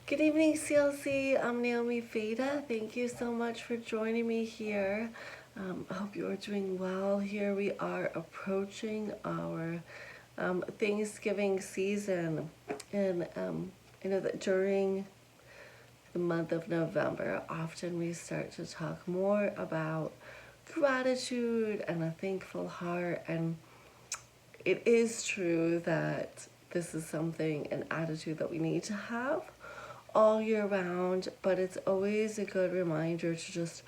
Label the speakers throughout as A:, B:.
A: Good evening, CLC. I'm Naomi Feda. Thank you so much for joining me here. I hope you are doing well. Here we are approaching our Thanksgiving season, and I know that during the month of November, often we start to talk more about gratitude and a thankful heart. And it is true that this is something, an attitude that we need to have all year round, but it's always a good reminder to just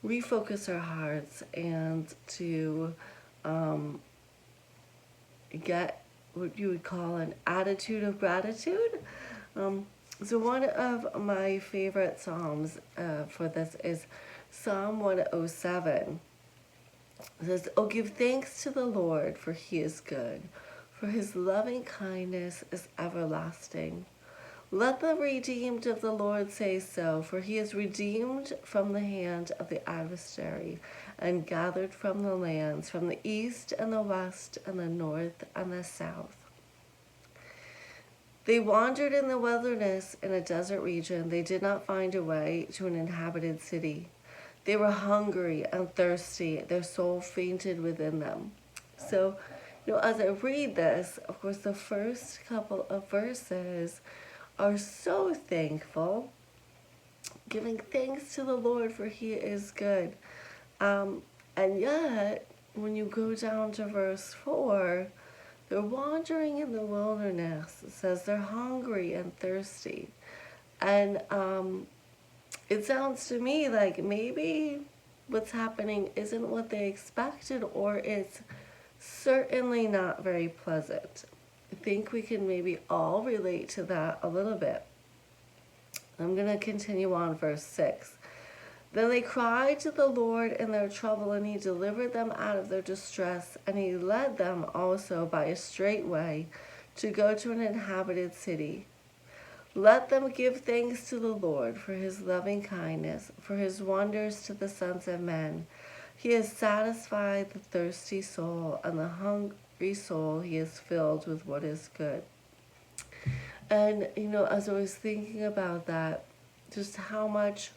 A: refocus our hearts and to get what you would call an attitude of gratitude. Um, so, one of my favorite Psalms for this is Psalm 107. It says, "Oh, give thanks to the Lord, for he is good, for his loving kindness is everlasting. Let the redeemed of the Lord say so, for he is redeemed from the hand of the adversary and gathered from the lands, from the east and the west and the north and the south. They wandered in the wilderness in a desert region. They did not find a way to an inhabited city. They were hungry and thirsty. Their soul fainted within them." So, as I read this, of course, the first couple of verses are so thankful, giving thanks to the Lord for he is good. And yet, when you go down to verse 4, they're wandering in the wilderness. It says they're hungry and thirsty. And it sounds to me like maybe what's happening isn't what they expected, or it's certainly not very pleasant. I think we can maybe all relate to that a little bit. I'm going to continue on verse 6. "Then they cried to the Lord in their trouble, and he delivered them out of their distress, and he led them also by a straight way to go to an inhabited city. Let them give thanks to the Lord for his loving kindness, for his wonders to the sons of men. He has satisfied the thirsty soul, and the hungry soul he has filled with what is good." And, as I was thinking about that, just how much,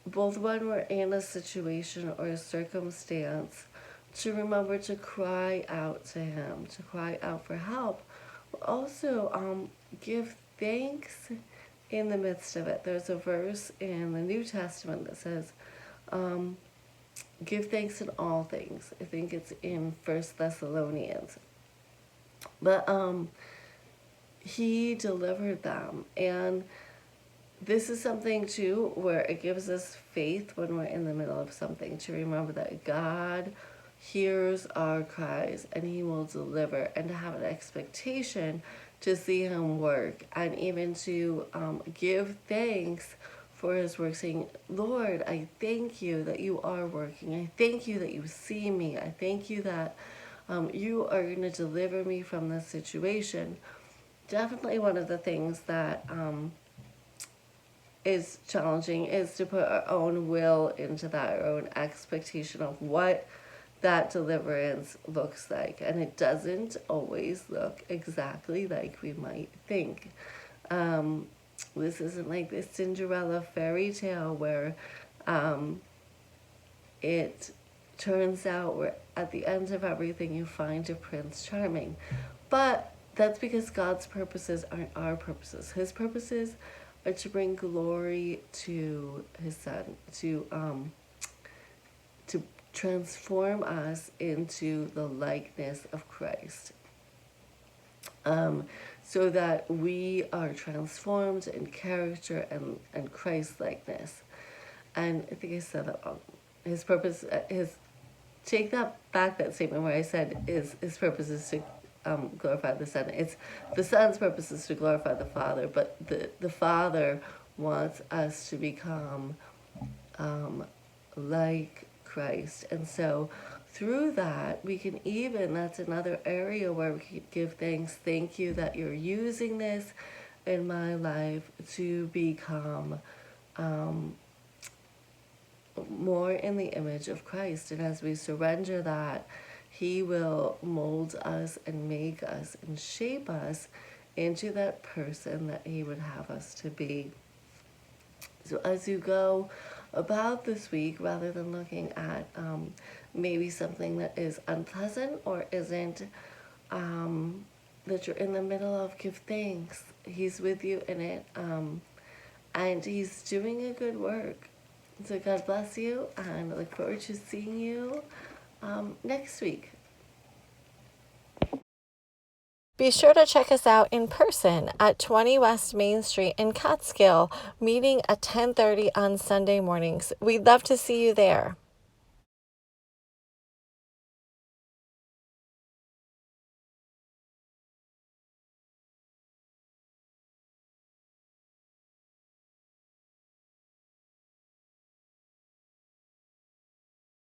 A: both when we're in a situation or a circumstance, to remember to cry out to him, to cry out for help, but also give thanks in the midst of it. There's a verse in the New Testament that says, give thanks in all things. I think it's in 1 Thessalonians. But he delivered them. And this is something too where it gives us faith when we're in the middle of something, to remember that God hears our cries and he will deliver, and to have an expectation to see him work, and even to give thanks for his work, saying, "Lord, I thank you that you are working. I thank you that you see me. I thank you that you are going to deliver me from this situation." Definitely one of the things that is challenging is to put our own will into that, our own expectation of what that deliverance looks like. And it doesn't always look exactly like we might think. This isn't like this Cinderella fairy tale where it turns out where at the end of everything you find a Prince Charming. But that's because God's purposes aren't our purposes. His purposes are to bring glory to his son, to transform us into the likeness of Christ, so that we are transformed in character and Christ likeness. And I think I said that wrong. His purpose, take that back, that statement where I said his purpose is to glorify the Son. It's the Son's purpose is to glorify the Father, but the Father wants us to become like Christ. And so through that, we can even, that's another area where we can give thanks. Thank you that you're using this in my life to become more in the image of Christ. And as we surrender that, he will mold us and make us and shape us into that person that He would have us to be. So as you go about this week, rather than looking at maybe something that is unpleasant or isn't, that you're in the middle of, give thanks. He's with you in it, and He's doing a good work. So God bless you, and I look forward to seeing you next week.
B: Be sure to check us out in person at 20 West Main Street in Catskill, meeting at 10:30 on Sunday mornings. We'd love to see you there.